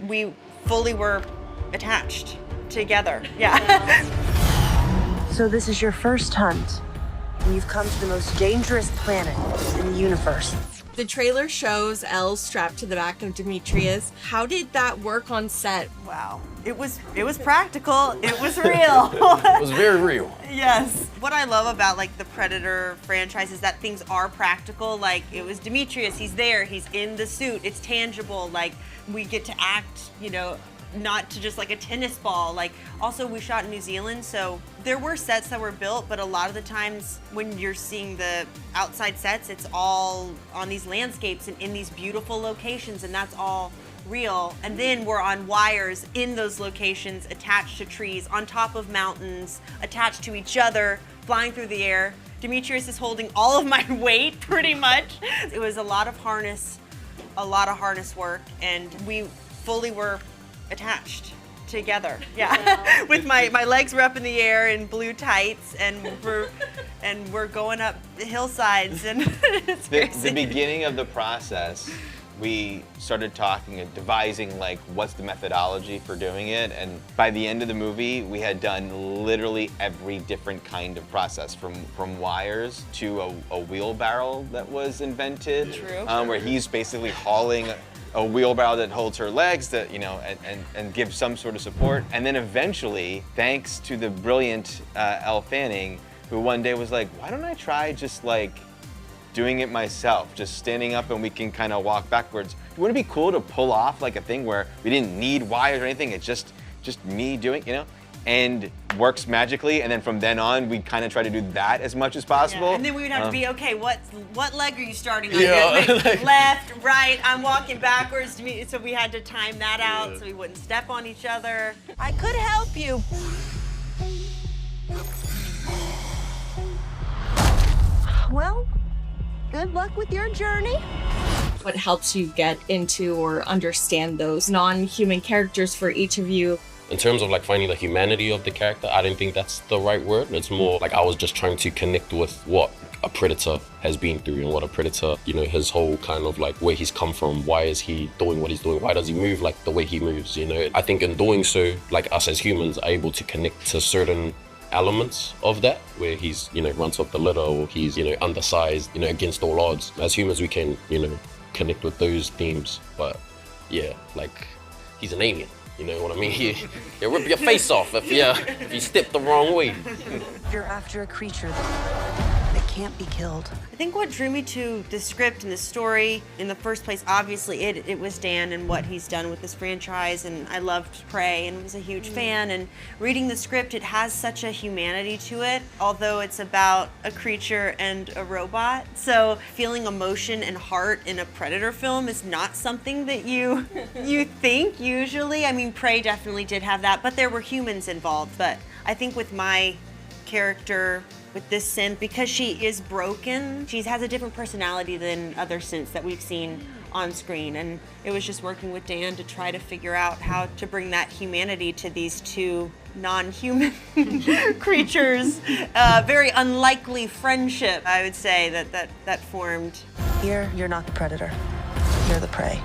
we fully were attached together. Yeah. So this is your first hunt, and you've come to the most dangerous planet in the universe. The trailer shows Elle strapped to the back of Demetrius. How did that work on set? Wow. It was practical. It was real. It was very real. Yes. What I love about like the Predator franchise is that things are practical. Like it was Demetrius, he's there, he's in the suit, it's tangible. Like we get to act, not to just like a tennis ball. Like also we shot in New Zealand, so there were sets that were built, but a lot of the times when you're seeing the outside sets, it's all on these landscapes and in these beautiful locations, and that's all real. And then we're on wires in those locations, attached to trees, on top of mountains, attached to each other, flying through the air. Demetrius is holding all of my weight pretty much. It was a lot of harness work, and we fully were attached together. Yeah. With my legs were up in the air in blue tights, and we're going up the hillsides, and it's crazy. The beginning of the process, we started talking and devising like what's the methodology for doing it, and by the end of the movie we had done literally every different kind of process, from wires to a wheelbarrow that was invented. True. Where he's basically hauling a wheelbarrow that holds her legs that, and gives some sort of support. And then eventually, thanks to the brilliant Elle Fanning, who one day was like, why don't I try just like doing it myself, just standing up and we can kind of walk backwards. Wouldn't it be cool to pull off like a thing where we didn't need wires or anything, it's just me doing, and works magically, and then from then on, we kind of try to do that as much as possible. Yeah. And then we would have to be, okay, what leg are you starting on? Yeah. Wait, left, right, I'm walking backwards. So we had to time that out so we wouldn't step on each other. I could help you. Well, good luck with your journey. What helps you get into or understand those non-human characters for each of you? In terms of like finding the humanity of the character, I don't think that's the right word. It's more like I was just trying to connect with what a predator has been through and what a predator, his whole kind of like where he's come from. Why is he doing what he's doing? Why does he move like the way he moves? I think in doing so, like us as humans are able to connect to certain elements of that, where he's, runs up the litter, or he's, undersized, against all odds. As humans, we can, connect with those themes. But yeah, like he's an alien. You know what I mean? He'll rip your face off if you step the wrong way. You're after a creature that can't be killed. I think what drew me to the script and the story in the first place, obviously it was Dan and what he's done with this franchise, and I loved Prey and was a huge fan, and reading the script, it has such a humanity to it, although it's about a creature and a robot. So feeling emotion and heart in a Predator film is not something that you think usually. I mean, Prey definitely did have that, but there were humans involved. But I think with my character, with this synth, because she is broken, she has a different personality than other synths that we've seen on screen. And it was just working with Dan to try to figure out how to bring that humanity to these two non-human creatures. Very unlikely friendship, I would say, that formed. Here, you're not the predator. You're the prey.